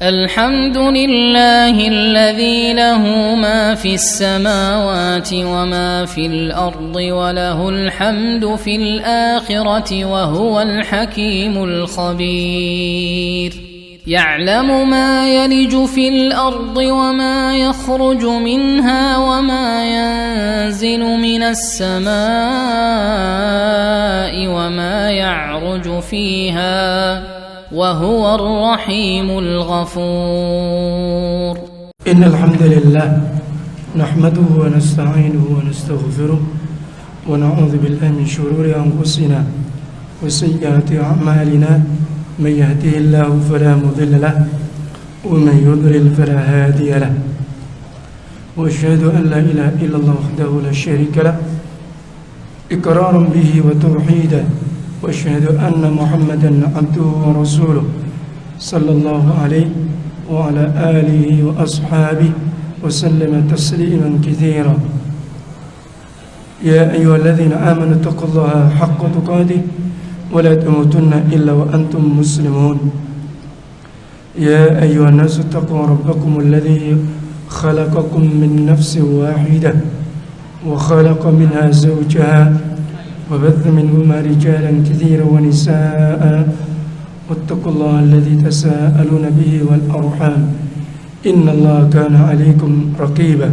الحمد لله الذي له ما في السماوات وما في الأرض وله الحمد في الآخرة وهو الحكيم الخبير يعلم ما يلج في الأرض وما يخرج منها وما ينزل من السماء وما يعرج فيها وهو الرحيم الغفور إن الحمد لله نحمده ونستعينه ونستغفره ونعوذ بالله من شرور أنفسنا وسيئات أعمالنا من يهده الله فلا مضل له ومن يضلل فلا هادي له وأشهد أن لا إله إلا الله وحده لا شريك له إقرارا به وتوحيدا وأشهد أن محمدا عبده ورسوله صلى الله عليه وعلى آله وأصحابه وسلم تسليما كثيرا يا أيها الذين آمنوا اتقوا الله حق تقاته ولا تموتن إلا وأنتم مسلمون يا أيها الناس اتقوا ربكم الذي خلقكم من نفس واحدة وخلق منها زوجها وبث منهما رجالا كثيرا ونساء واتقوا الله الذي تساءلون به والأرحام إن الله كان عليكم رقيبا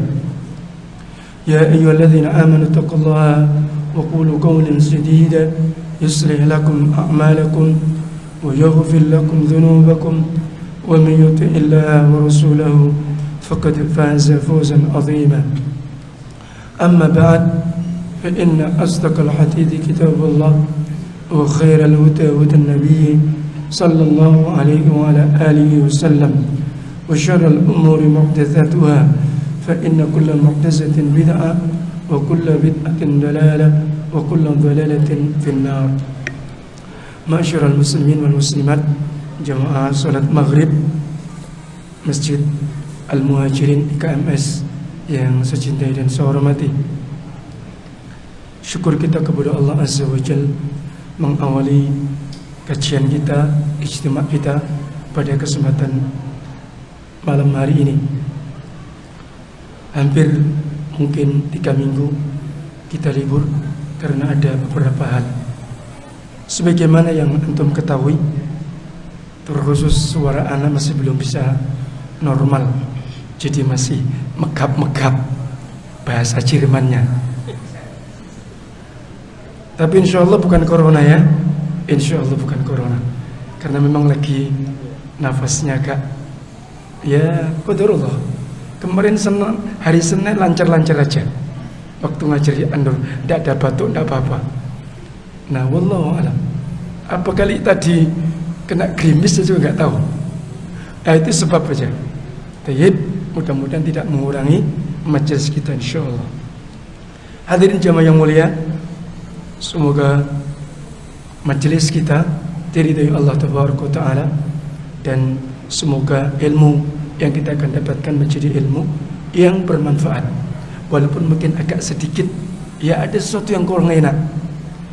يا أيها الذين آمنوا اتقوا الله وقولوا قولا سديدا يصلح لكم أعمالكم ويغفر لكم ذنوبكم ومن يطع الله ورسوله فقد فاز فوزا عظيما أما بعد فإن أصدق الحديث كتاب الله وخير الهدى هدى النبي صلى الله عليه وعلى آله وسلم وشر الأمور محدثاتها فإن كل محدثة بدعة وكل بدعة ضلالة وكل ضلالة في النار. معاشر المسلمين والمسلمات jamaah salat maghrib Masjid Al-Muhajirin IKMS yang saya cintai dan saya hormati. Syukur kita kepada Allah Azza wa Jal mengawali kajian kita, ijtima' kita pada kesempatan malam hari ini. Hampir mungkin 3 minggu kita libur karena ada beberapa hal. Sebagaimana yang antum ketahui, terkhusus suara anak masih belum bisa normal, jadi masih megap-megap bahasa Jermannya. Tapi insya Allah bukan corona ya, insya Allah bukan corona, karena memang lagi nafasnya agak ya qadarullah. Kemarin hari Senin lancar-lancar aja, waktu ngajar di Andur, tidak ada batuk, tidak apa-apa. Nah wallahu alam, apa kali tadi kena gerimis saya juga nggak tahu. Nah itu sebab aja. Tayyib, mudah-mudahan tidak mengurangi majelis kita insya Allah. Hadirin jamaah yang mulia, semoga majelis kita diridhai Allah Taala dan semoga ilmu yang kita akan dapatkan menjadi ilmu yang bermanfaat. Walaupun mungkin agak sedikit ya ada sesuatu yang kurang enak.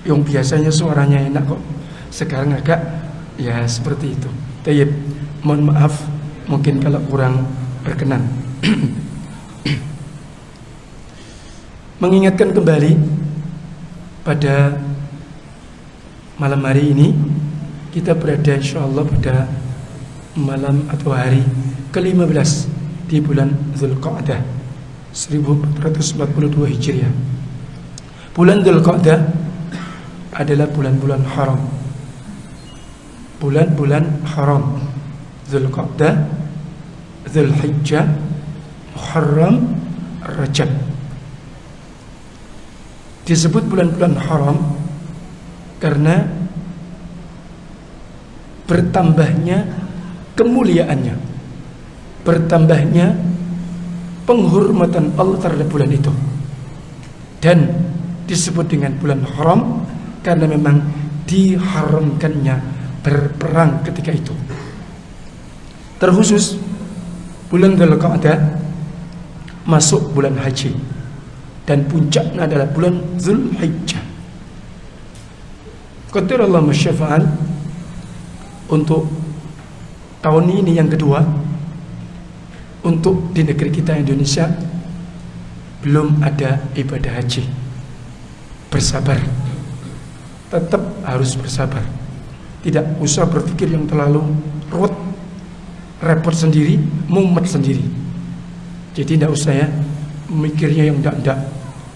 Yang biasanya suaranya enak kok, sekarang agak ya seperti itu. Tayyib, mohon maaf mungkin kalau kurang berkenan. Mengingatkan kembali pada malam hari ini kita berada insyaallah pada malam atau hari ke-15 di bulan Dzulqa'dah 1442 Hijriah. Bulan Dzulqa'dah adalah bulan-bulan haram. Bulan-bulan haram: Dzulqa'dah, Dzulhijjah, Muharram, Rajab. Disebut bulan-bulan haram karena bertambahnya kemuliaannya, bertambahnya penghormatan Allah terhadap bulan itu, dan disebut dengan bulan haram karena memang diharamkannya berperang ketika itu. Terkhusus bulan Dzulqa'dah masuk bulan haji dan puncaknya adalah bulan Dzulhijjah. Qadarallahu masyafa'al, untuk tahun ini yang kedua untuk di negeri kita Indonesia belum ada ibadah haji. Bersabar, tetap harus bersabar. Tidak usah berpikir yang terlalu ruwet, repot sendiri, mumet sendiri. Jadi tidak usah ya mikirnya yang enggak.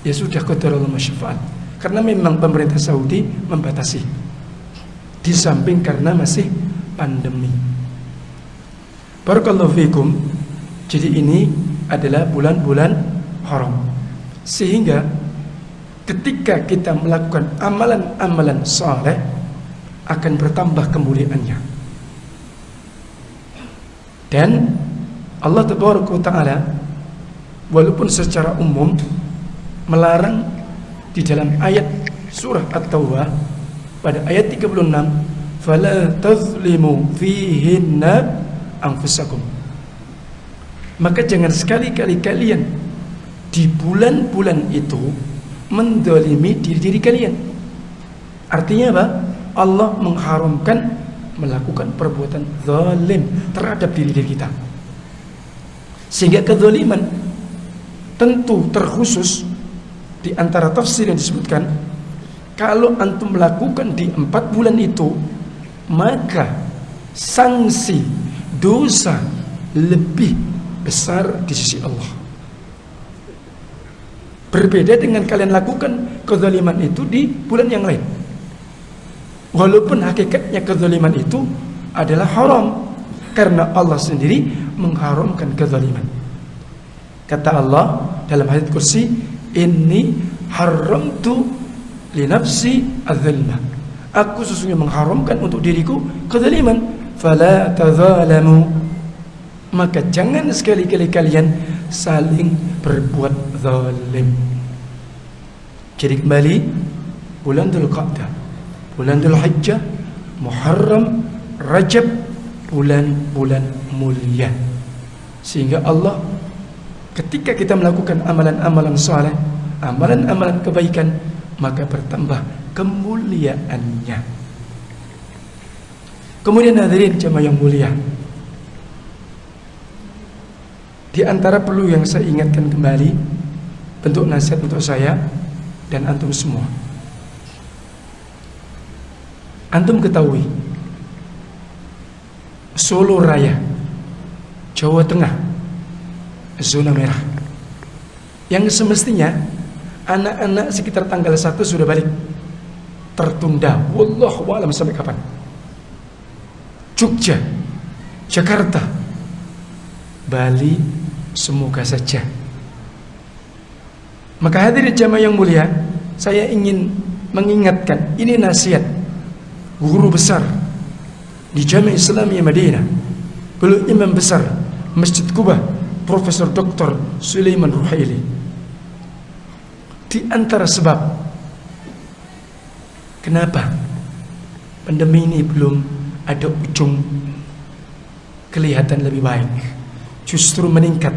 Ya sudah, qadarullah masyafa'al. Karena memang pemerintah Saudi membatasi. Di samping karena masih pandemi. Barakallahu fikum. Jadi ini adalah bulan-bulan haram. Sehingga ketika kita melakukan amalan-amalan saleh akan bertambah kemuliaannya. Dan Allah Taala walaupun secara umum melarang di dalam ayat surah At-Taubah pada ayat 36, fala tazlimu fihinna anfusakum. Maka jangan sekali-kali kalian di bulan-bulan itu mendolimi diri-diri kalian. Artinya apa? Allah mengharamkan melakukan perbuatan zalim terhadap diri-diri kita. Sehingga kezaliman tentu terkhusus di antara tafsir yang disebutkan, kalau antum melakukan di 4 bulan itu, maka sanksi dosa lebih besar di sisi Allah. Berbeda dengan kalian lakukan kezaliman itu di bulan yang lain. Walaupun hakikatnya kezaliman itu adalah haram, karena Allah sendiri mengharamkan kezaliman. Kata Allah dalam hadits kursi, inni haramtu li nafsi az-zulma. Aku sesungguhnya mengharamkan untuk diriku kezaliman. Fala tazalamu. Maka jangan sekali-kali kalian saling berbuat zalim. Jadi kembali, bulan Dzulqa'dah, bulan Dzulhijjah, Muharram, Rajab, bulan-bulan mulia. Sehingga Allah ketika kita melakukan amalan-amalan saleh, amalan-amalan kebaikan, maka bertambah kemuliaannya. Kemudian hadirin jemaah yang mulia, di antara perlu yang saya ingatkan kembali, bentuk nasihat untuk saya dan antum semua. Antum ketahui Solo Raya, Jawa Tengah, zona merah, yang semestinya anak-anak sekitar tanggal 1 sudah balik, tertunda, wallahu a'lam sampai kapan. Jogja, Jakarta, Bali, semoga saja. Maka hadirin jamaah yang mulia, saya ingin mengingatkan, ini nasihat guru besar di Jami' Islamiyah Madinah, beliau imam besar Masjid Kubah, Profesor Dr. Sulaiman Ruhaili. Di antara sebab kenapa pandemi ini belum ada ujung kelihatan lebih baik, justru meningkat,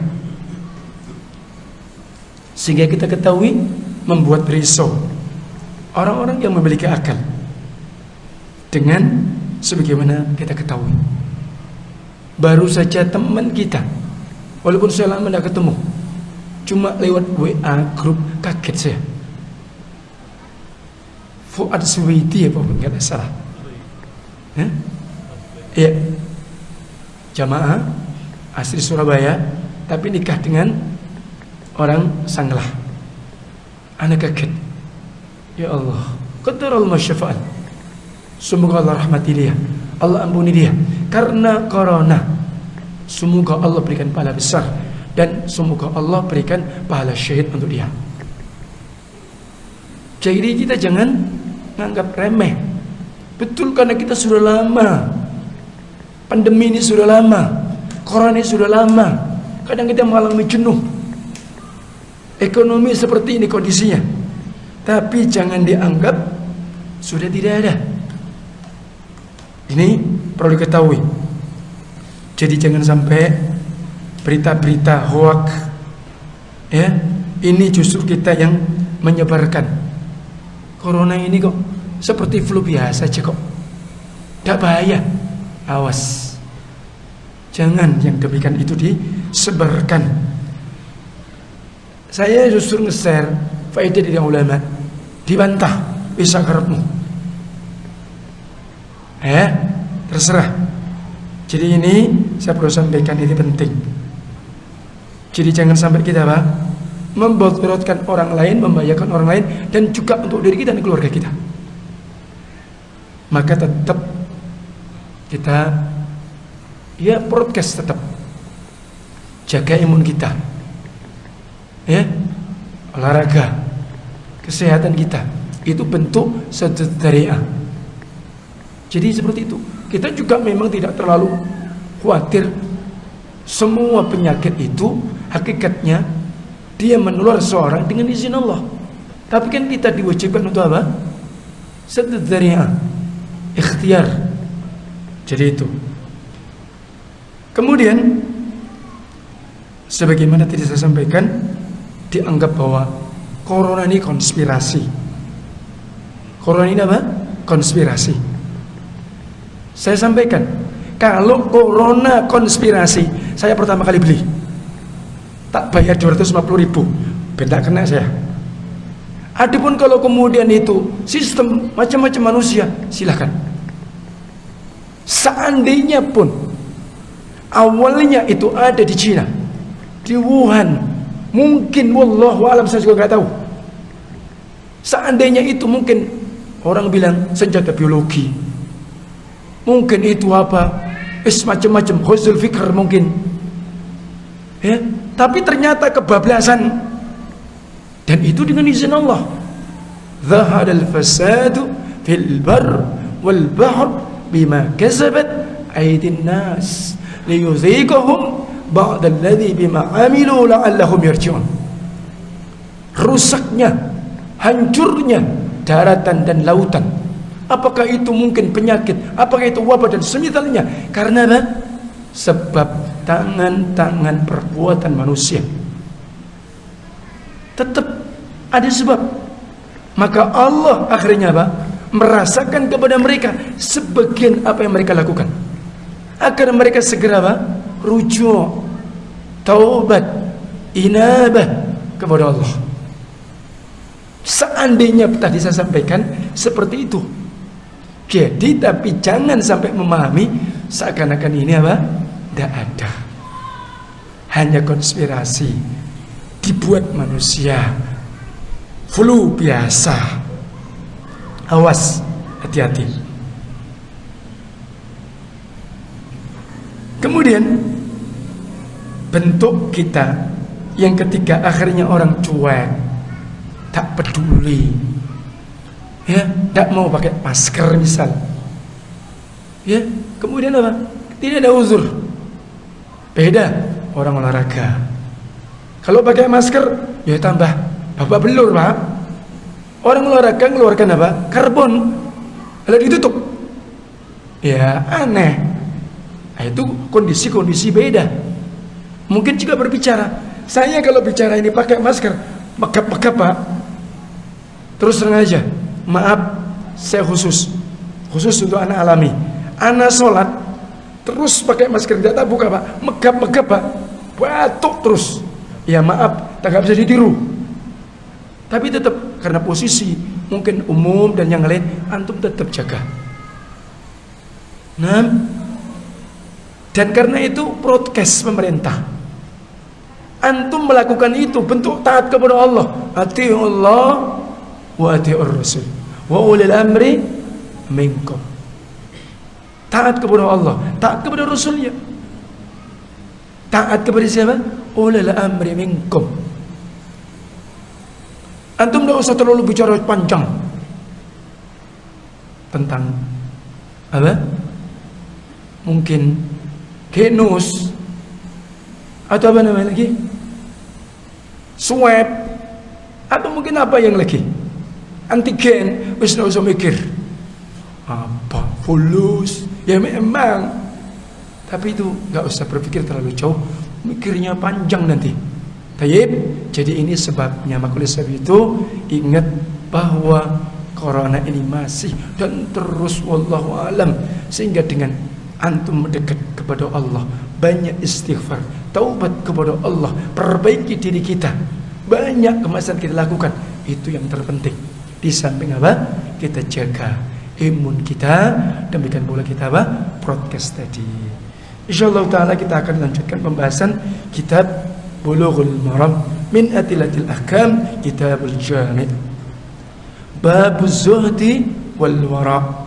sehingga kita ketahui membuat risau orang-orang yang memiliki akal. Dengan sebagaimana kita ketahui, baru saja teman kita, walaupun saya lama tidak ketemu, cuma lewat WA grup, kaget saya. Fuad Suwaidi apa pun nggak ada salah, iya, jamaah asli Surabaya tapi nikah dengan orang Sanglah. Anak kaget, ya Allah, qadarul masyafa'al. Semoga Allah rahmati dia, Allah ampuni dia karena corona. Semoga Allah berikan pahala besar dan semoga Allah berikan pahala syahid untuk dia. Jadi kita jangan menganggap remeh. Betul, karena kita sudah lama, pandemi ini sudah lama, corona ini sudah lama. Kadang kita mengalami jenuh. Ekonomi seperti ini kondisinya, tapi jangan dianggap sudah tidak ada. Ini perlu diketahui. Jadi jangan sampai berita-berita hoak, ya, ini justru kita yang menyebarkan. Corona ini kok seperti flu biasa aja kok, tidak bahaya. Awas, Jangan yang demikian itu disebarkan. Saya justru nge-share faedah dari ulama, dibantah bisa karepmu. Terserah. Jadi ini saya perlu sampaikan, ini penting. Jadi jangan sampai kita membocorkan orang lain, membahayakan orang lain, dan juga untuk diri kita dan keluarga kita. Maka tetap kita broadcast, tetap jaga imun kita, olahraga, kesehatan kita, itu bentuk sedekah. Jadi seperti itu. Kita juga memang tidak terlalu khawatir. Semua penyakit itu hakikatnya dia menular seorang dengan izin Allah. Tapi kan kita diwajibkan untuk apa? Sedekah, ikhtiar. Jadi itu. Kemudian sebagaimana tadi saya sampaikan, dianggap bahwa corona ini konspirasi. Corona ini apa? Konspirasi. Saya sampaikan, kalau corona konspirasi, saya pertama kali beli, tak bayar 250.000, benda kena saya. Adapun kalau kemudian itu sistem macam-macam manusia, silahkan. Seandainya pun awalnya itu ada di Cina, di Wuhan, mungkin wallahu alam, saya juga nggak tahu. Seandainya itu mungkin orang bilang senjata biologi, mungkin itu macam-macam huzul fikr mungkin, tapi ternyata kebablasan, dan itu dengan izin Allah. Zaharal fasadu fil bar wal bahr bima kasabat aydin nas liyuziqahum ba'da alladhi bima amilu la'allahum yarji'un. Rusaknya, hancurnya daratan dan lautan. Apakah itu mungkin penyakit? Apakah itu wabah dan semisalnya? Karena apa? Sebab tangan-tangan perbuatan manusia. Tetap ada sebab. Maka Allah akhirnya merasakan kepada mereka sebagian apa yang mereka lakukan, agar mereka segera rujuk, taubat, inabah kepada Allah. Seandainya tadi saya sampaikan seperti itu. Jadi tapi jangan sampai memahami seakan-akan ini tidak ada, hanya konspirasi dibuat manusia, flu biasa. Awas, hati-hati. Kemudian bentuk kita yang ketiga, akhirnya orang cuek, tak peduli, tak mau pakai masker misal, kemudian apa? Tidak ada uzur. Beda orang olahraga, kalau pakai masker tambah babak belur Pak. Orang olahraga mengeluarkan apa? Karbon. Kalau ditutup, aneh. Nah, itu kondisi-kondisi beda. Mungkin juga berbicara, saya kalau bicara ini pakai masker, megap-megap Pak. Terus terang aja, maaf, saya khusus untuk anak alami. Anak sholat terus pakai masker, tidak buka Pak, megap-megap Pak, batuk terus. Ya maaf, tak bisa ditiru. Tapi tetap karena posisi mungkin umum dan yang lain, antum tetap jaga. Dan karena itu broadcast pemerintah, antum melakukan itu bentuk taat kepada Allah. Atiullah wa atiur rasul wa ulil amri minkum. Taat kepada Allah, taat kepada Rasulnya. Taat kepada siapa? Ulil amri minkum. Antum tidak usah terlalu bicara panjang tentang apa? Mungkin genus atau apa namanya lagi? Swab atau mungkin apa yang lagi? Antigen, wis tidak usah mikir. Apa? Fulus? Ya memang. Tapi itu nggak usah berpikir terlalu jauh, mikirnya panjang nanti. Tayyib, jadi ini sebabnya. Maka oleh sebab itu ingat bahwa corona ini masih dan terus wallahu alam, sehingga dengan antum mendekat kepada Allah, banyak istighfar, taubat kepada Allah, perbaiki diri kita. Banyak kemasan kita lakukan. Itu yang terpenting. Di samping apa? Kita jaga imun kita, demikian pula kita apa? Broadcast tadi. Insyaallah taala kita akan lanjutkan pembahasan kitab Bulughul Maram min Adillatil Ahkam, Kitabul Jami'. Babuz Zuhdi wal Wara'.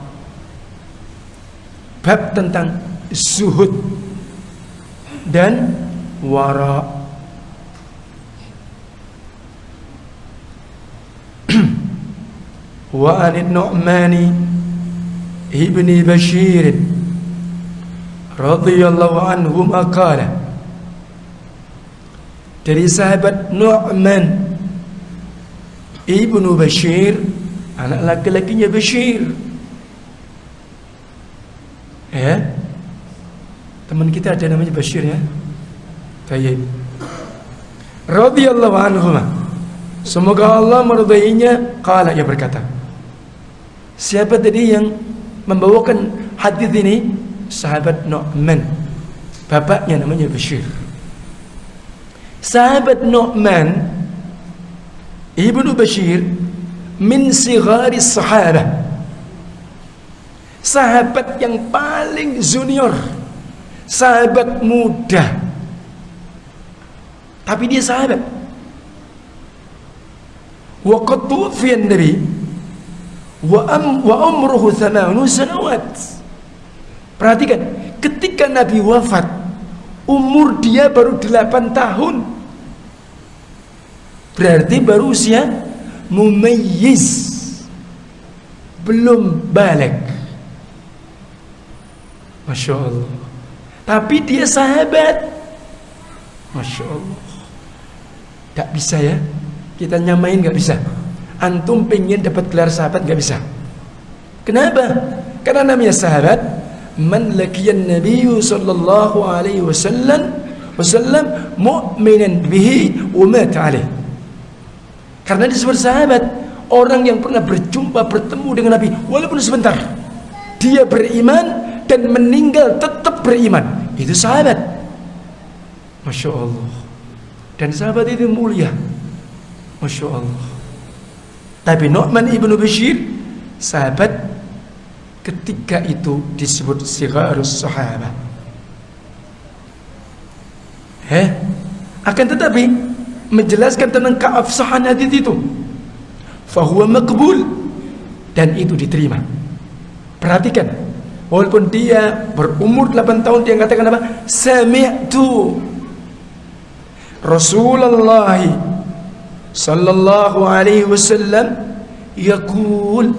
Bab tentang zuhud dan wara. Wa an Nu'man ibn Bashir radhiyallahu anhu qala, dari sahabat Nu'man ibnu Bashir, anak laki-lakinya Bashir. Ya, teman kita ada namanya Bashir ya. Tayyib. Radhiyallahu anhu, semoga Allah meridainya. Qala, ia berkata. Siapa tadi yang membawakan hadis ini? Sahabat Nu'man. Bapaknya namanya Bashir. Sahabat Nu'man ibnu Bashir min sighari sahabah, sahabat yang paling junior, sahabat muda, tapi dia sahabat. Wa qad tuwfiya an-nabi wa umruhu 8 sanawat. Perhatikan, ketika Nabi wafat, umur dia baru 8 tahun. Berarti baru usia mumayyiz, belum balik. Masya Allah. Tapi dia sahabat. Masya Allah. Gak bisa ya, kita nyamain gak bisa. Antum pengen dapat gelar sahabat gak bisa. Kenapa? Karena namanya sahabat. Man laqiyan nabiyyu sallallahu alaihi wasallam mu'minan bihi wa mata alaih. Karena disebut sahabat, orang yang pernah berjumpa, bertemu dengan Nabi walaupun sebentar, dia beriman dan meninggal tetap beriman, itu sahabat. Masya Allah. Dan sahabat itu mulia, Masya Allah. Tapi Nu'man ibnu Bashir, sahabat ketika itu disebut sigharus sahabah. Akan tetapi menjelaskan tentang keabsahan hadis itu, fahuwa maqbul, dan itu diterima. Perhatikan, walaupun dia berumur 8 tahun, dia katakan apa? Sami'tu Rasulullah sallallahu alaihi wasallam yaqul,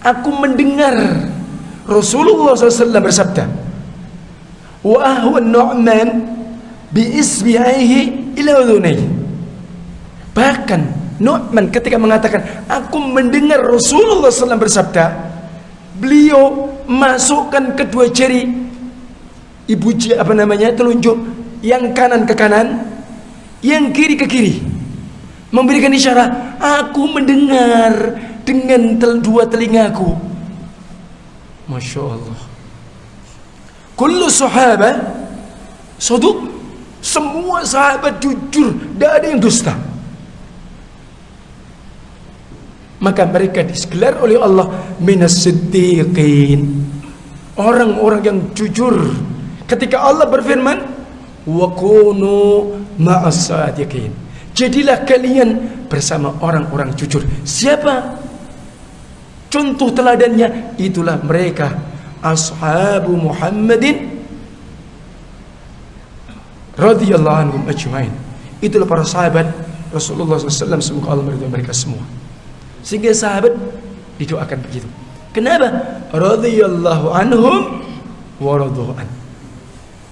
aku mendengar Rasulullah SAW bersabda, wa ahwa Nu'man bi isbi'aihi ila udhunayhi. Bahkan Nu'man ketika mengatakan aku mendengar Rasulullah SAW bersabda, beliau masukkan kedua jari telunjuk yang kanan ke kanan, yang kiri ke kiri, memberikan isyarat, aku mendengar dengan dua telingaku. Masya Allah. Kullu sahabat saduq, semua sahabat jujur, tidak ada yang dusta. Maka mereka digelar oleh Allah minas siddiqin, orang-orang yang jujur. Ketika Allah berfirman, wa kunu ma'as sadiqin, jadilah kalian bersama orang-orang jujur. Siapa contoh teladannya? Itulah mereka ashabu Muhammadin radhiyallahu anhum ajmain. Itulah para sahabat Rasulullah SAW, semoga Allah meridhai mereka semua. Sehingga sahabat didoakan begitu. Kenapa? Radhiyallahu anhum wa radu an.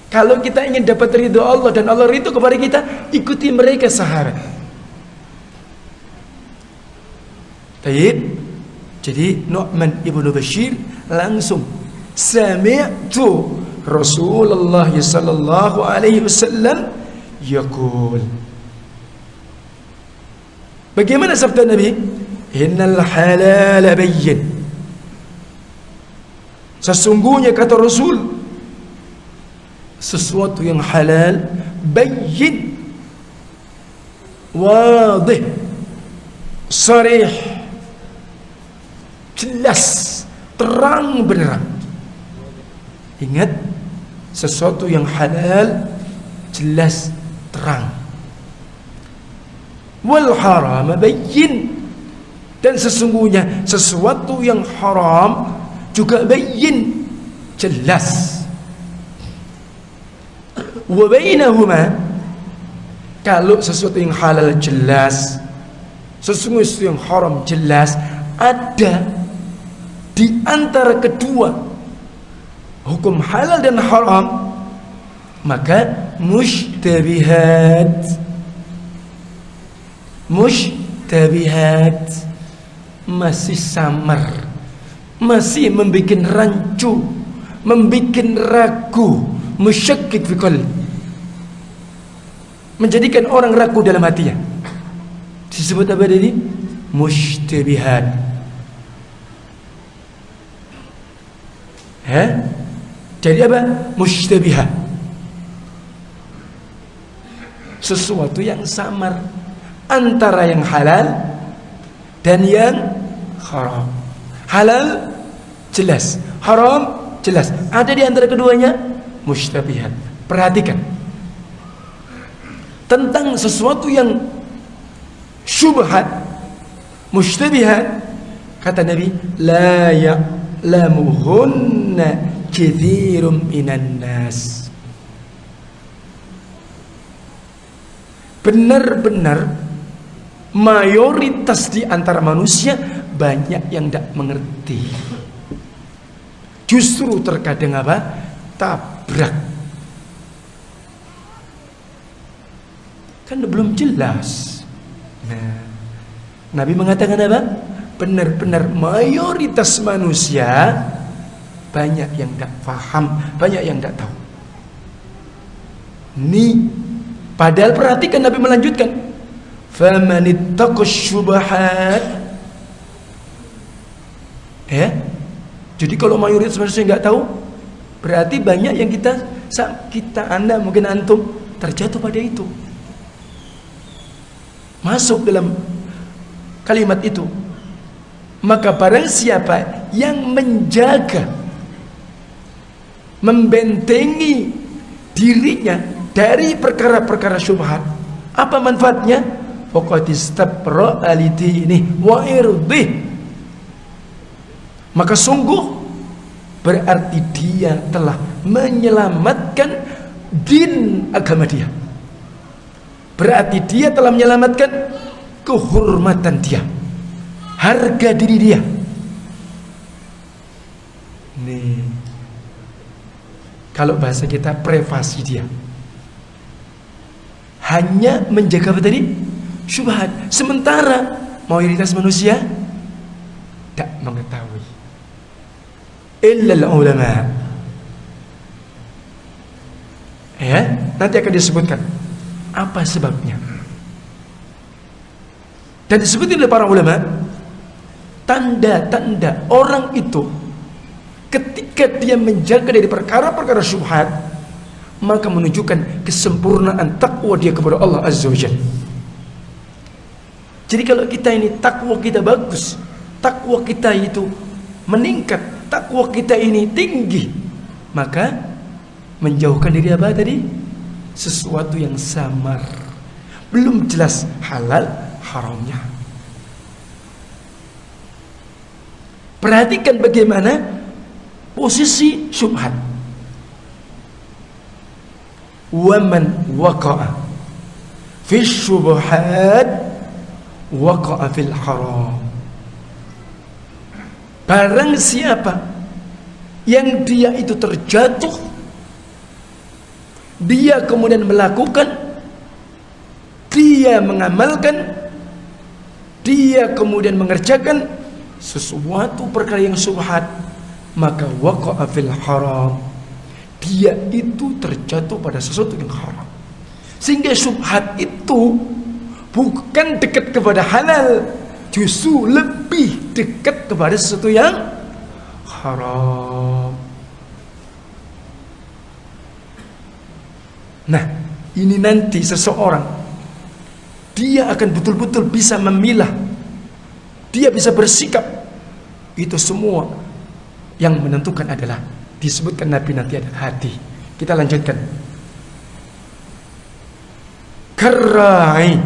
Kalau kita ingin dapat ridho Allah dan Allah ridho kepada kita, ikuti mereka sahabat. Taib. Jadi Nu'man ibnu Bashir langsung sami'tu Rasulullah sallallahu alaihi wasallam yaqul. Bagaimana sabda Nabi? Innal halal bayyin. Sesungguhnya kata Rasul, sesuatu yang halal, bayyin, wadih, sarih, jelas, terang benderang. Ingat, sesuatu yang halal jelas, terang. Wal haram bayyin, dan sesungguhnya sesuatu yang haram juga bayyin, jelas. Wa bainahuma, kalau sesuatu yang halal jelas, sesuatu yang haram jelas, ada di antara kedua hukum halal dan haram, maka mushtabihat. Mushtabihat, masih samar, masih membuat rancu, membuat ragu, musyakkik fi qalbi, menjadikan orang ragu dalam hatinya. Disebut apa tadi? Mushtabihat. Jadi apa? Mushtabihat, sesuatu yang samar antara yang halal dan yang haram. Halal jelas, haram jelas, ada di antara keduanya mushtabihat. Perhatikan tentang sesuatu yang syubhat, mushtabihat, kata Nabi, la ya'lamuhunna katsirum minan nas. Benar-benar mayoritas di antara manusia banyak yang tidak mengerti. Justru terkadang apa? Tabrak. Kan belum jelas. Nah, Nabi mengatakan apa? Benar-benar mayoritas manusia banyak yang tidak paham, banyak yang tidak tahu. Padahal perhatikan, Nabi melanjutkan, famanittaqash syubhat. Jadi kalau mayoritas manusia nggak tahu, berarti banyak yang Anda, mungkin antum terjatuh pada itu, masuk dalam kalimat itu. Maka barang siapa yang menjaga, membentengi dirinya dari perkara-perkara syubhat, apa manfaatnya? Faqad istabra lidinihi wa irdih, maka sungguh berarti dia telah menyelamatkan din agama dia, berarti dia telah menyelamatkan kehormatan dia, harga diri dia. Nih, kalau bahasa kita, privasi dia. Hanya menjaga apa tadi? Syubhat. Sementara mayoritas manusia tidak mengetahui. Illal ulama. Nanti akan disebutkan apa sebabnya. Dan disebutkan oleh para ulama, tanda-tanda orang itu ketika dia menjaga dari perkara-perkara syubhat, maka menunjukkan kesempurnaan takwa dia kepada Allah Azza wa Jalla. Jadi kalau kita ini takwa kita bagus, takwa kita itu meningkat, takwa kita ini tinggi, maka menjauhkan diri apa tadi? Sesuatu yang samar, belum jelas halal haramnya. Perhatikan bagaimana posisi syubhat. Waman waqa'a fi syubhat waqa'a fil haram. Barang siapa yang dia itu terjatuh, dia kemudian melakukan, dia mengamalkan, dia kemudian mengerjakan sesuatu perkara yang syubhat, maka waqa'a fil haram, dia itu terjatuh pada sesuatu yang haram. Sehingga syubhat itu bukan dekat kepada halal, justru lebih dekat kepada sesuatu yang haram. Nah, ini nanti seseorang dia akan betul-betul bisa memilah, dia bisa bersikap. Itu semua yang menentukan adalah disebutkan Nabi nanti adalah hati. Kita lanjutkan. Karra'i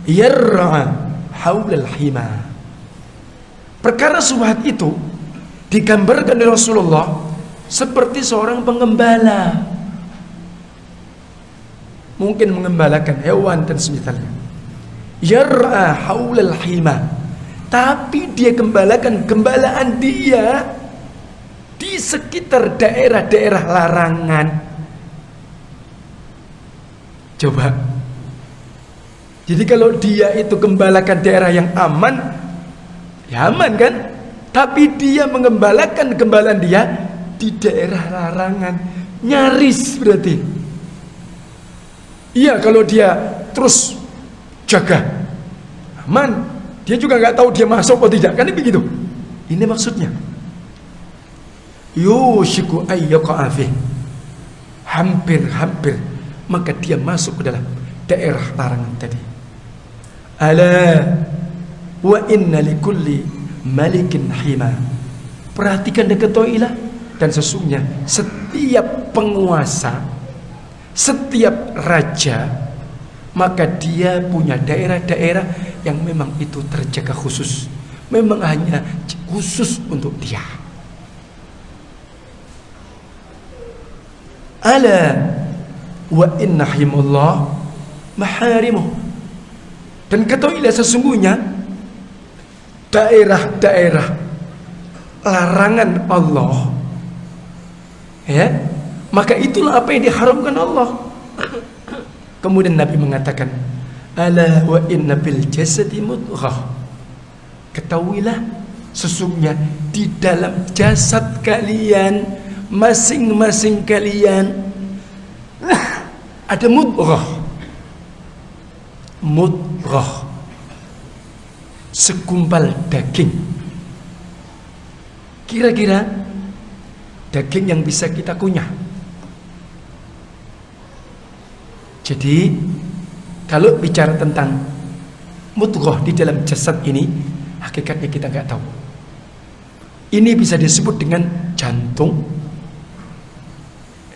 yar'a haulal hima. Perkara subhat itu digambarkan oleh Rasulullah seperti seorang pengembala, mungkin mengembalakan hewan dan semisalnya. Yar'a haulal hima, tapi dia gembalakan gembalaan dia di sekitar daerah-daerah larangan. Coba. Jadi kalau dia itu gembalakan daerah yang aman, ya aman kan? Tapi dia mengembalakan gembalaan dia di daerah larangan, nyaris berarti. Iya, kalau dia terus jaga aman, dia juga nggak tahu dia masuk atau tidak, kan begitu. Ini maksudnya. Yushiku ayyaqa'a fi, hampir maka dia masuk ke dalam daerah larangan tadi. Ala wa inna likulli malikin hima. Perhatikan dan ketahuilah, dan sesungguhnya setiap penguasa, setiap raja, maka dia punya daerah-daerah yang memang itu terjaga khusus, memang hanya khusus untuk dia. Ala wa inna himallah maharimuh. Dan ketahuilah sesungguhnya daerah-daerah larangan Allah, ya, maka itulah apa yang diharamkan Allah. Kemudian Nabi mengatakan, ala wa inna bil jasadi mudghah. Ketahuilah sesungguhnya di dalam jasad kalian, masing-masing kalian ada mudghah. Mudghah, segumpal daging. Kira-kira daging yang bisa kita kunyah. Jadi kalau bicara tentang mudghah di dalam jasad ini, hakikatnya kita nggak tahu. Ini bisa disebut dengan jantung,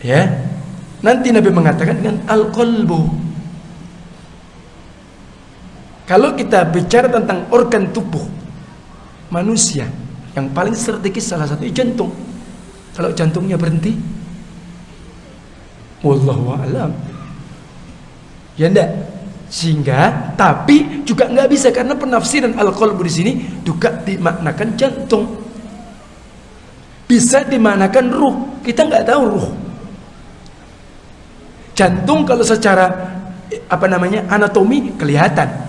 ya. Nanti Nabi mengatakan dengan al-qalbu. Kalau kita bicara tentang organ tubuh manusia, yang paling strategis salah satu jantung. Kalau jantungnya berhenti, wallahu a'lam, ya enggak. Sehingga, tapi juga nggak bisa, karena penafsiran al-qalbu di sini juga dimaknakan jantung, bisa dimaknakan ruh. Kita nggak tahu ruh. Jantung kalau secara anatomi kelihatan,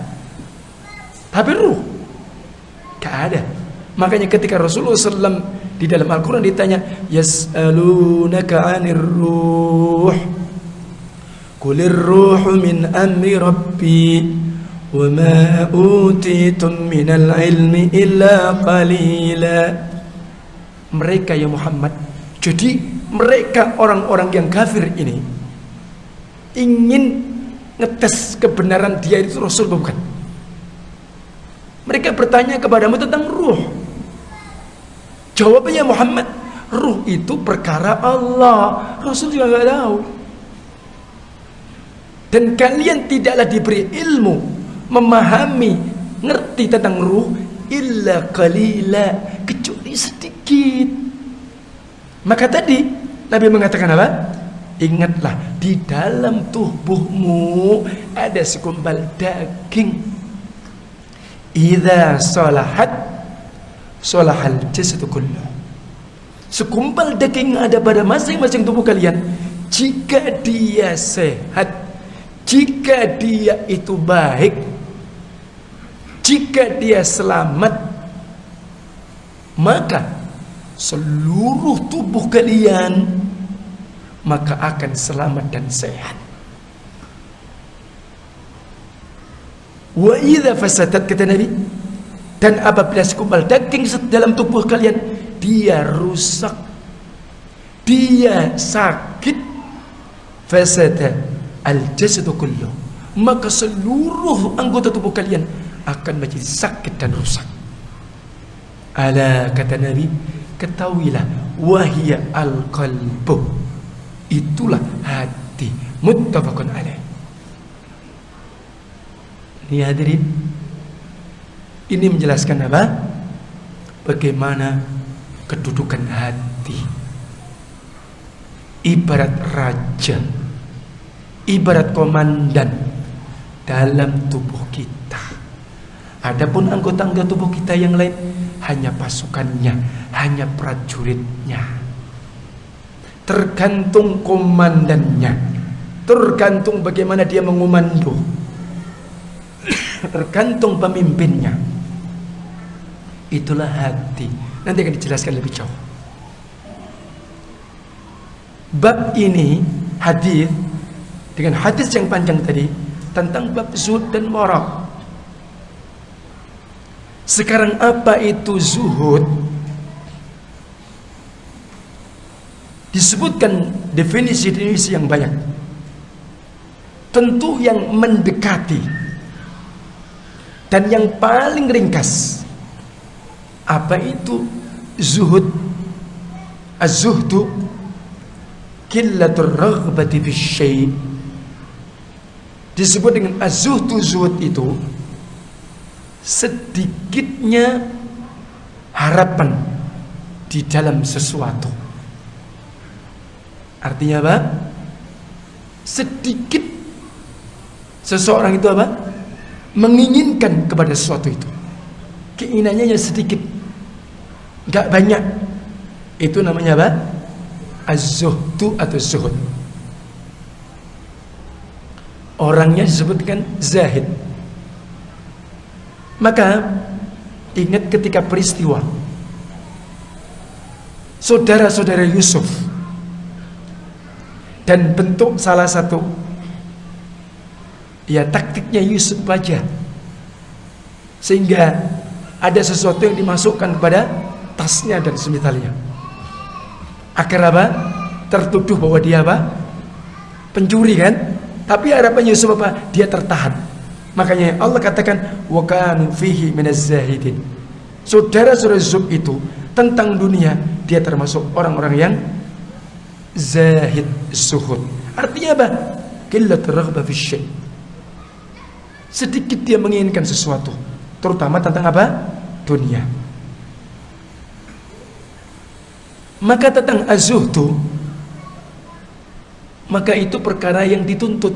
tapi ruh gak ada. Makanya ketika Rasulullah SAW di dalam Al-Quran ditanya, yas'alunaka 'anir ruh, qulir ruhu min amri rabbi, wa ma utitum minal ilmi illa qalila. Mereka, ya Muhammad, jadi mereka orang-orang yang kafir ini ingin ngetes kebenaran dia itu Rasul, bukan? Mereka bertanya kepadamu tentang ruh. Jawabnya Muhammad, ruh itu perkara Allah. Rasul juga nggak tahu. Dan kalian tidaklah diberi ilmu, memahami, ngerti tentang ruh illa qalila, kecuali sedikit. Maka tadi Nabi mengatakan apa? Ingatlah, di dalam tubuhmu ada segumpal daging. Idza salahat salahal jasadu kullu. Segumpal daging yang ada pada masing-masing tubuh kalian, jika dia sehat, jika dia itu baik, jika dia selamat, maka seluruh tubuh kalian maka akan selamat dan sehat. Wa idza fasadat, kata Nabi, dan apabila segumpal daging dalam tubuh kalian dia rusak, dia sakit, fasada al-jasadu kullu, maka seluruh anggota tubuh kalian akan menjadi sakit dan rusak. Ala, kata Nabi, ketahuilah, wahia al-qalbu, itulah hati. Muttafaqun alaih. Ini hadirin, ini menjelaskan apa? Bagaimana kedudukan hati. Ibarat raja, ibarat komandan dalam tubuh kita. Adapun anggota-anggota tubuh kita yang lain hanya pasukannya, hanya prajuritnya. Tergantung komandannya, tergantung bagaimana dia mengomando, tergantung pemimpinnya. Itulah hati. Nanti akan dijelaskan lebih jauh. Bab ini, hadis dengan hadis yang panjang tadi tentang bab zuhud dan wara. Sekarang apa itu zuhud? Disebutkan definisi-definisi yang banyak. Tentu yang mendekati dan yang paling ringkas. Apa itu zuhud? Az-zuhdu qillatur raghbati fi syai'. Disebut dengan az-zuhdu, zuhud itu sedikitnya harapan di dalam sesuatu. Artinya apa? Sedikit seseorang itu apa? Menginginkan kepada sesuatu itu. Keinginannya sedikit, gak banyak. Itu namanya apa? Az-zuhdu atau zuhud. Orangnya disebutkan zahid. Maka ingat ketika peristiwa saudara-saudara Yusuf, dan bentuk salah satu ya taktiknya Yusuf aja, sehingga ada sesuatu yang dimasukkan kepada tasnya dan semisalnya. Agar apa? Tertuduh bahwa dia apa? Pencuri kan? Tapi harapan Yusuf apa? Dia tertahan. Makanya Allah katakan wa kanu fihi minaz zahidin. Saudara-saudara Yusuf itu tentang dunia dia termasuk orang-orang yang zahid, zuhud. Artinya apa? Qillatur raghbah fi syai'. Sedikit dia menginginkan sesuatu, terutama tentang apa? Dunia. Maka tentang az-zuhdu, maka itu perkara yang dituntut,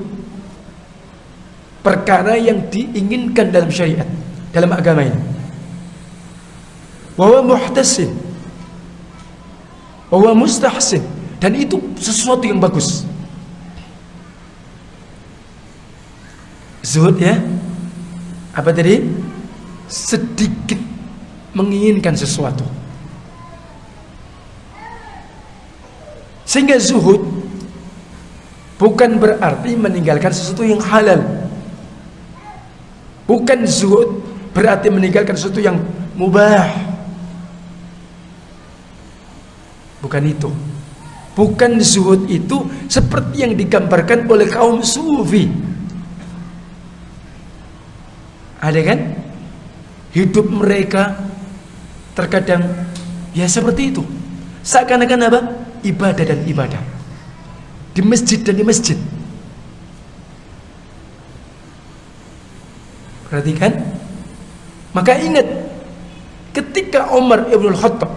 perkara yang diinginkan dalam syariat, dalam agama ini. Wa huwa muhtasin, wa huwa mustahsin, dan itu sesuatu yang bagus. Zuhud ya, apa tadi? Sedikit menginginkan sesuatu. Sehingga zuhud bukan berarti meninggalkan sesuatu yang halal. Bukan zuhud berarti meninggalkan sesuatu yang mubah. Bukan itu. Bukan zuhud itu seperti yang digambarkan oleh kaum sufi. Ada kan? Hidup mereka terkadang ya seperti itu. Seakan-akan apa? Ibadah dan ibadah. Di masjid dan di masjid. Perhatikan. Maka ingat, ketika Umar Ibn Khattab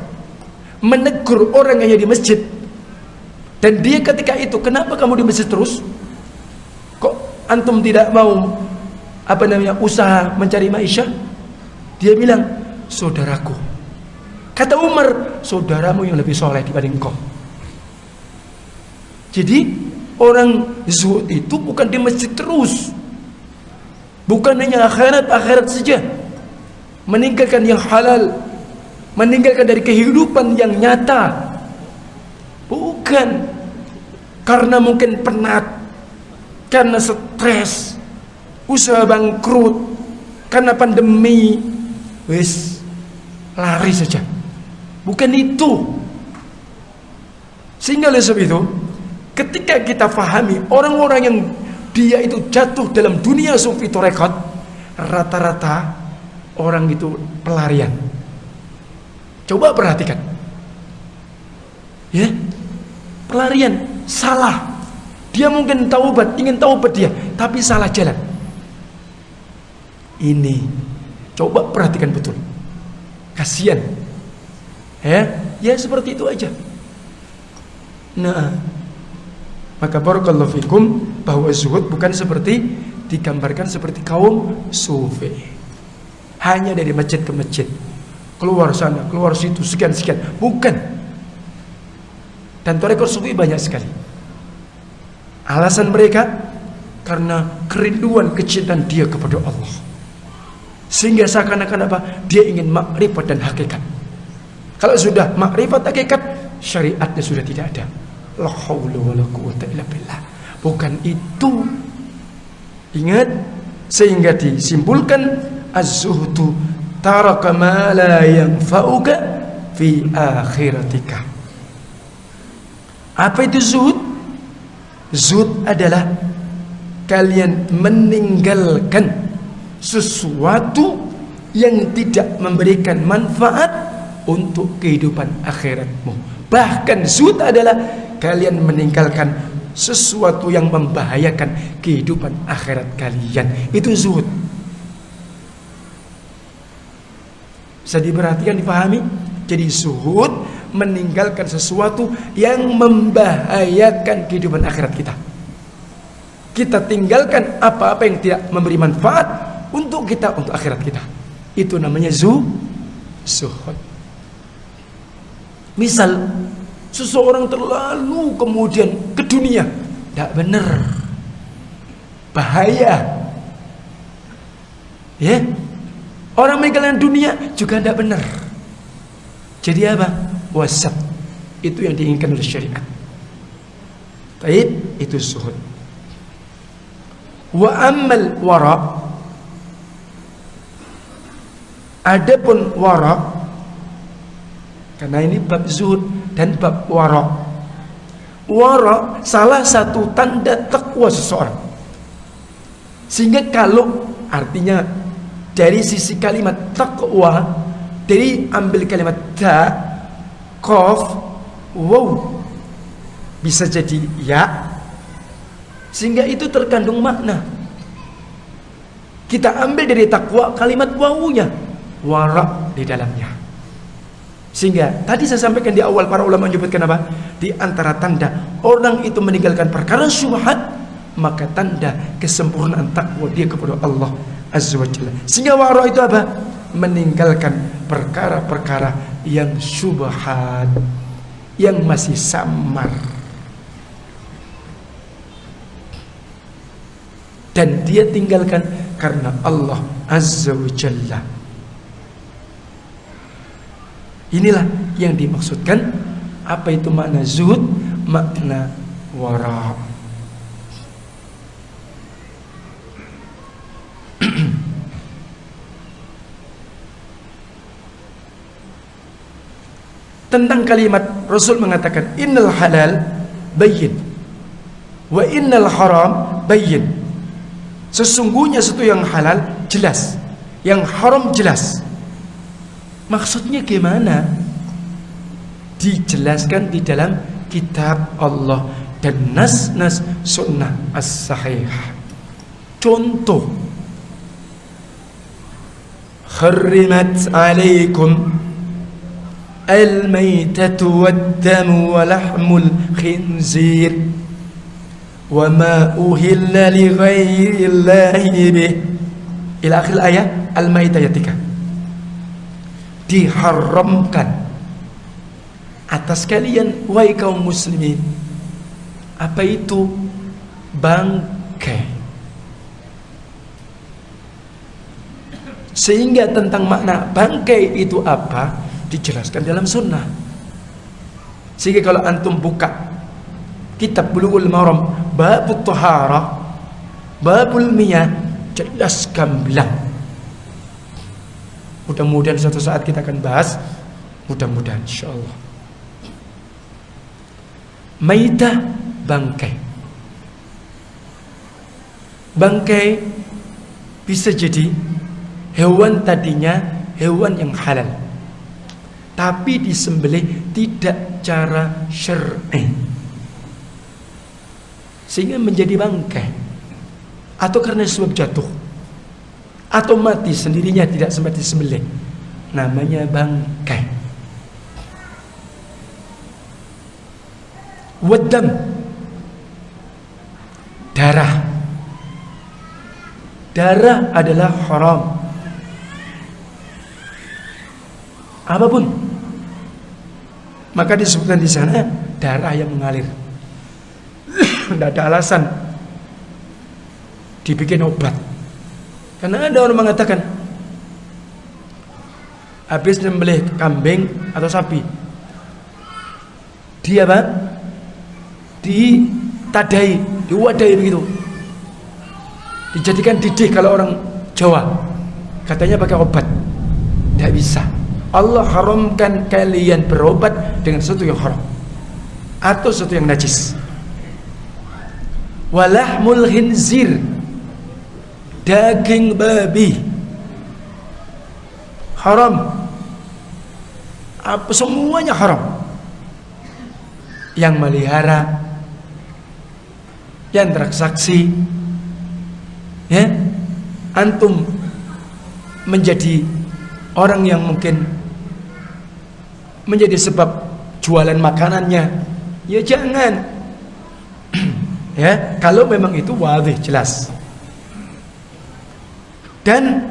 menegur orang yang di masjid, dan dia ketika itu, kenapa kamu di masjid terus? Kok antum tidak mau usaha mencari maisha? Dia bilang, saudaraku. Kata Umar, saudaramu yang lebih soleh dibanding kau. Jadi orang zuhud itu bukan di masjid terus, bukan hanya akhirat saja, meninggalkan yang halal, meninggalkan dari kehidupan yang nyata. Bukan karena mungkin penat, karena stres, usaha bangkrut, karena pandemi, wis lari saja. Bukan itu. Sehingga oleh sebab itu, Ketika kita fahami orang-orang yang dia itu jatuh dalam dunia sufi tarekat, rata-rata orang itu pelarian. Coba perhatikan, ya, pelarian, salah. Dia mungkin taubat, ingin taubat dia, tapi salah jalan. Ini, coba perhatikan betul. Kasihan, ya seperti itu aja. Nah, maka barakallahu fikum, bahwa zuhud bukan seperti digambarkan seperti kaum sufi. Hanya dari masjid ke masjid, keluar sana, keluar situ, sekian-sekian. Bukan. Dan tarekat sufi banyak sekali. Alasan mereka karena kerinduan kecintaan dia kepada Allah. Sehingga seakan-akan apa? Dia ingin makrifat dan hakikat. Kalau sudah makrifat hakikat, syariatnya sudah tidak ada. La haula wala quwwata illa billah. Bukan itu. Ingat, sehingga disimpulkan az-zuhdu taraka ma la yanfa'uka fi akhiratika. Apa itu zuhud? Zuhud adalah kalian meninggalkan sesuatu yang tidak memberikan manfaat untuk kehidupan akhiratmu. Bahkan zuhud adalah kalian meninggalkan sesuatu yang membahayakan kehidupan akhirat kalian. Itu zuhud. Bisa diperhatikan, dipahami? Jadi zuhud meninggalkan sesuatu yang membahayakan kehidupan akhirat kita. Kita tinggalkan apa-apa yang tidak memberi manfaat untuk kita, untuk akhirat kita. Itu namanya zuhud. Misal seseorang terlalu kemudian ke dunia, tidak benar, bahaya. Ya, orang meninggalkan dunia juga tidak benar. Jadi apa? Wasat. Itu yang diinginkan oleh syariat. Baik, itu zuhud. Wa ammal wara, adapun wara, karena ini bab zuhud dan bab wara. Wara salah satu tanda takwa seseorang. Sehingga kalau artinya dari sisi kalimat takwa, dari ambil kalimat ta, qaf, waw, bisa jadi ya, sehingga itu terkandung makna. Kita ambil dari takwa kalimat wawunya, wara di dalamnya. Sehingga tadi saya sampaikan di awal, para ulama menyebutkan apa? Di antara tanda orang itu meninggalkan perkara syubhat, maka tanda kesempurnaan takwa dia kepada Allah Azza wa Jalla. Sehingga wara itu apa? Meninggalkan perkara-perkara yang syubhat, yang masih samar, dan dia tinggalkan karena Allah Azza wa Jalla. Inilah yang dimaksudkan. Apa itu makna zuhud? Makna wara. Tentang kalimat Rasul mengatakan innal halal bayyin wa innal haram bayyin. Sesungguhnya sesuatu yang halal jelas, yang haram jelas. Maksudnya gimana? Dijelaskan di dalam kitab Allah dan nas-nas sunnah as-sahihah. Contoh, harrimat alaikum al-maytatu wad-damu wa lahmul khinzir wa ma uhilla li ghairillahi bih, ila akhir ayat Al-Maidah ayat 3. Diharamkan atas kalian wahai kaum muslimin, apa itu? Bangkai. Sehingga tentang makna bangkai itu apa dijelaskan dalam sunnah. Sehingga kalau antum buka kitab Bulughul Maram babut taharah, babul miyah, jelas gamblang. Mudah-mudahan suatu saat kita akan bahas, mudah-mudahan insyaallah. Maitah bangkai. Bangkai bisa jadi hewan tadinya hewan yang halal, tapi disembelih tidak cara syar'i, sehingga menjadi bangkai, atau karena sebab jatuh, atau mati sendirinya tidak sempat disembelih, namanya bangkai. Waddam, darah. Darah adalah haram. Apapun, maka disebutkan di sana darah yang mengalir. Tidak ada alasan dibikin obat. Karena ada orang mengatakan habis nyembelih kambing atau sapi, dia ditadai, diwadai begitu, dijadikan didih kalau orang Jawa, katanya pakai obat. Tidak bisa. Allah haramkan kalian berobat dengan sesuatu yang haram atau sesuatu yang najis. Walahmul khinzir, daging babi haram. Apa semuanya haram. Yang melihara, yang transaksi, ya, antum menjadi orang yang mungkin menjadi sebab jualan makanannya, ya jangan. Ya, kalau memang itu wadih, jelas. Dan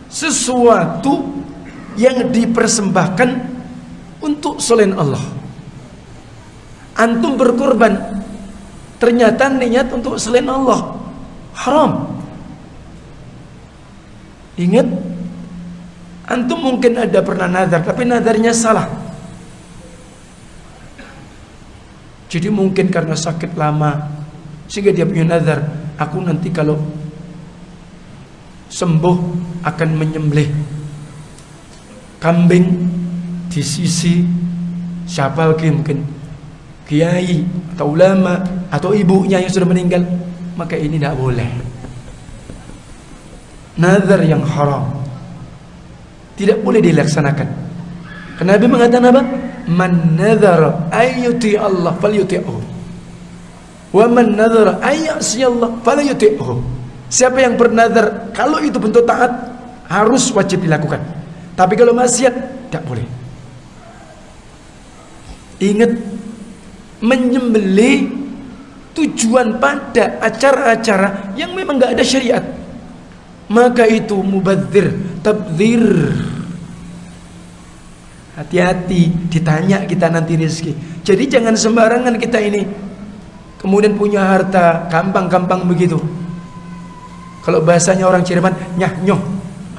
sesuatu yang dipersembahkan untuk selain Allah. Antum berkorban, ternyata niat untuk selain Allah, haram. Ingat, antum mungkin ada pernah nazar, tapi nazarnya salah. Jadi mungkin karena sakit lama, sehingga dia punya nazar, aku nanti kalau sembuh akan menyembelih kambing di sisi siapa lagi, mungkin kiai atau ulama atau ibunya yang sudah meninggal. Maka ini tidak boleh. Nazar yang haram tidak boleh dilaksanakan. Karena Nabi mengatakan apa? Man nazara ayyuti Allah falyuti'hu, wa man nazara ayyasi Allah falyuti'hu. Siapa yang bernazar, kalau itu bentuk taat, harus wajib dilakukan. Tapi kalau maksiat, tidak boleh. Ingat, menyembelih tujuan pada acara-acara yang memang nggak ada syariat, maka itu mubadzir, tabdzir. Hati-hati, ditanya kita nanti rezeki. Jadi jangan sembarangan kita ini kemudian punya harta gampang-gampang begitu. Kalau bahasanya orang Cirebon, nyah-nyoh.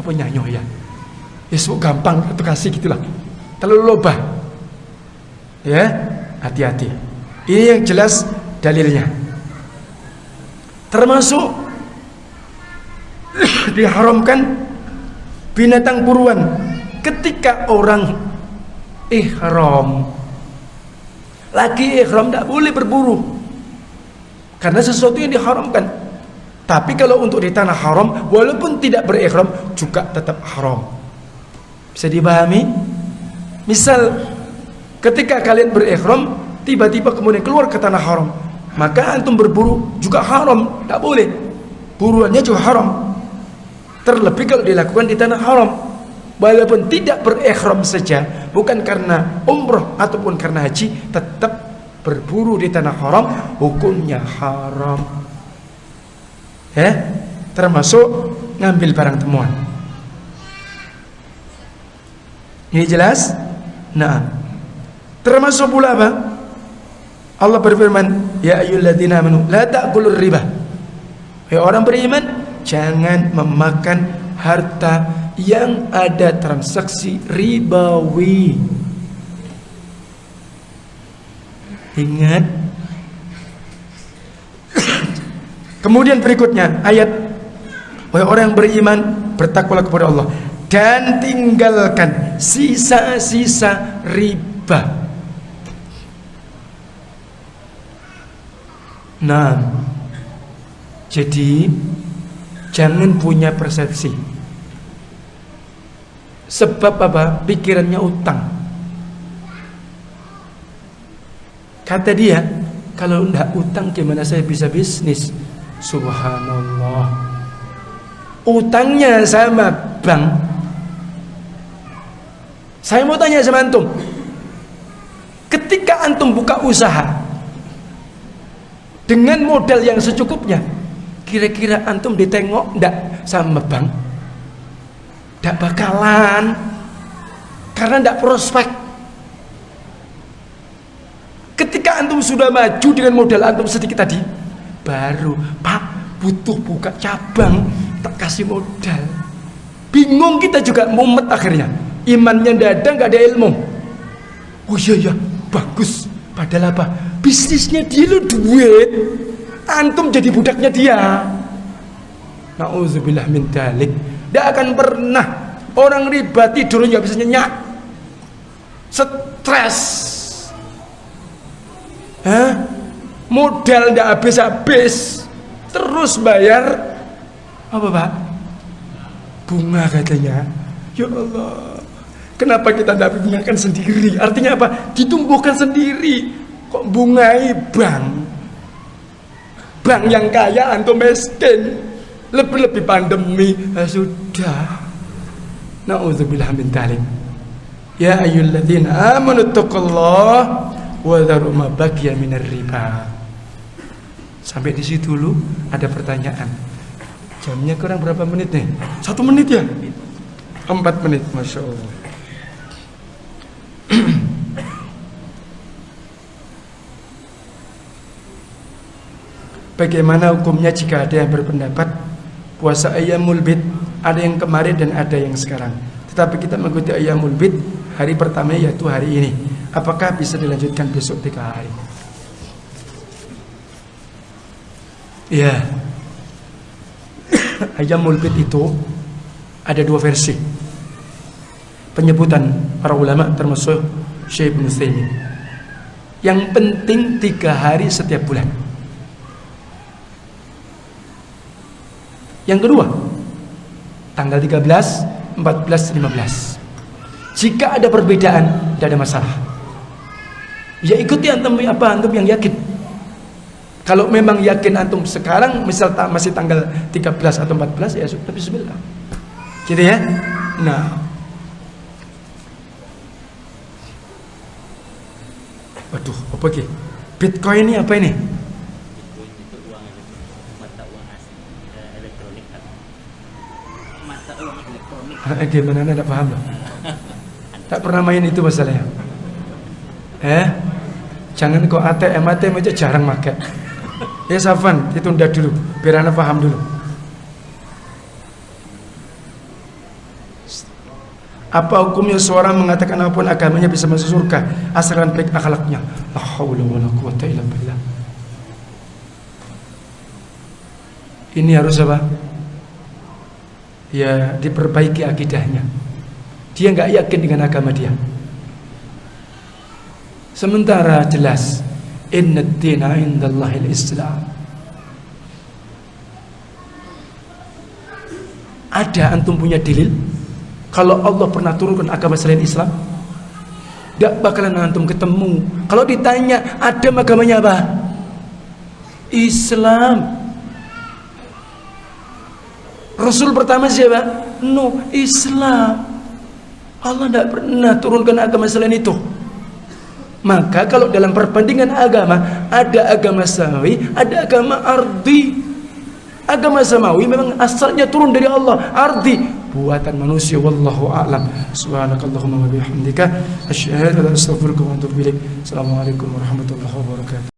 Apa nyah-nyoh ya? Ya gampang itu kasih gitulah. Terlalu loba. Ya, hati-hati. Ini yang jelas dalilnya. Termasuk diharamkan binatang buruan ketika orang ihram. Lagi ihram tidak boleh berburu karena sesuatu yang diharamkan. Tapi kalau untuk di tanah haram, walaupun tidak berihram juga tetap haram. Bisa dipahami? Misal ketika kalian berihram, tiba-tiba kemudian keluar ke tanah haram, maka antum berburu juga haram, tidak boleh. Buruannya juga haram. Terlebih kalau dilakukan di tanah haram, walaupun tidak berihram saja, bukan karena umroh ataupun karena haji, tetap berburu di tanah haram, hukumnya haram. Ya, termasuk ngambil barang temuan. Ini jelas? Nah, termasuk pula apa? Allah berfirman, ya ayyuhalladzina amanu la ta'kulur riba. Hai orang beriman, jangan memakan harta yang ada transaksi ribawi. Ingat. Kemudian berikutnya ayat, wahai orang yang beriman, bertakwalah kepada Allah dan tinggalkan sisa-sisa riba. Nah, jadi jangan punya persepsi. Sebab apa? Pikirannya utang. Kata dia, kalau enggak utang gimana saya bisa bisnis? Subhanallah. Utangnya sama bank. Saya mau tanya sama antum, ketika antum buka usaha dengan modal yang secukupnya, kira-kira antum ditengok enggak sama bank? Enggak bakalan, karena enggak prospek. Ketika antum sudah maju dengan modal antum sedikit tadi, baru Pak butuh buka cabang, tak kasih modal. Bingung kita juga, mumet akhirnya. Imannya ndak ada ilmu. Oh iya ya, bagus. Padahal apa? Bisnisnya dia lo duit, antum jadi budaknya dia. Nauzubillah min dzalik. Ndak akan pernah orang riba tidur nggak bisa nyenyak, stres, modal ndak habis-habis, terus bayar apa Pak? Bunga katanya. Ya Allah. Kenapa kita tidak bungakan sendiri? Artinya apa? Ditumbuhkan sendiri. Kok bungai bank? Bank yang kaya, antum miskin. Lebih-lebih pandemi. Sudah. Na'udzubillah min dzalik. Ya ayyuhalladzina amanu taqullaha wa dharu ma baqiya minar riba. Sampai di situ dulu ada pertanyaan. Jamnya kurang berapa menit nih? 1 menit ya? 4 menit, Masya Allah. Bagaimana hukumnya jika ada yang berpendapat puasa Ayyamul Bid, ada yang kemarin dan ada yang sekarang, tetapi kita mengikuti Ayyamul Bid hari pertama yaitu hari ini, apakah bisa dilanjutkan besok 3 hari? Ya, Ayyamul Bid itu ada 2 versi penyebutan para ulama termasuk Syekh Ibnu Utsaimin. Yang penting 3 hari setiap bulan. Yang kedua, tanggal 13, 14, 15. Jika ada perbedaan, tidak ada masalah. Ya ikuti antum apa antum yang yakin. Kalau memang yakin antum sekarang misal masih tanggal 13 atau 14, ya sudah bismillah. Gitu ya. Nah, waduh, apa ki? Bitcoin ini apa ini? Bitcoin itu uang mata uang asing, elektronik kan? Mata uang elektronik. Gimana anda tidak paham loh? Tak pernah main itu masalahnya. Jangan kok ATM aja jarang pakai. Ya Safan, ditunda dulu, biar anda paham dulu. Apa hukumnya seorang mengatakan apapun agamanya bisa masuk surga asalkan baik akhlaknya? La haula wala quwata illa billah. Ini harus apa? Ya diperbaiki akidahnya. Dia nggak yakin dengan agama dia. Sementara jelas inna ad-dina indallahil Islam. Ada antum punya dalil? Kalau Allah pernah turunkan agama selain Islam, tidak bakalan antum ketemu. Kalau ditanya Adam agamanya apa? Islam. Rasul pertama siapa? No, Islam. Allah tidak pernah turunkan agama selain itu. Maka kalau dalam perbandingan agama, ada agama samawi, ada agama ardi. Agama samawi memang asalnya turun dari Allah, ardi buatan manusia. Wallahu a'lam. Subhanakallahumma wa bihamdika asyhadu an la ilaha illa anta astaghfiruka wa atubu ilaik. Assalamualaikum warahmatullahi wabarakatuh.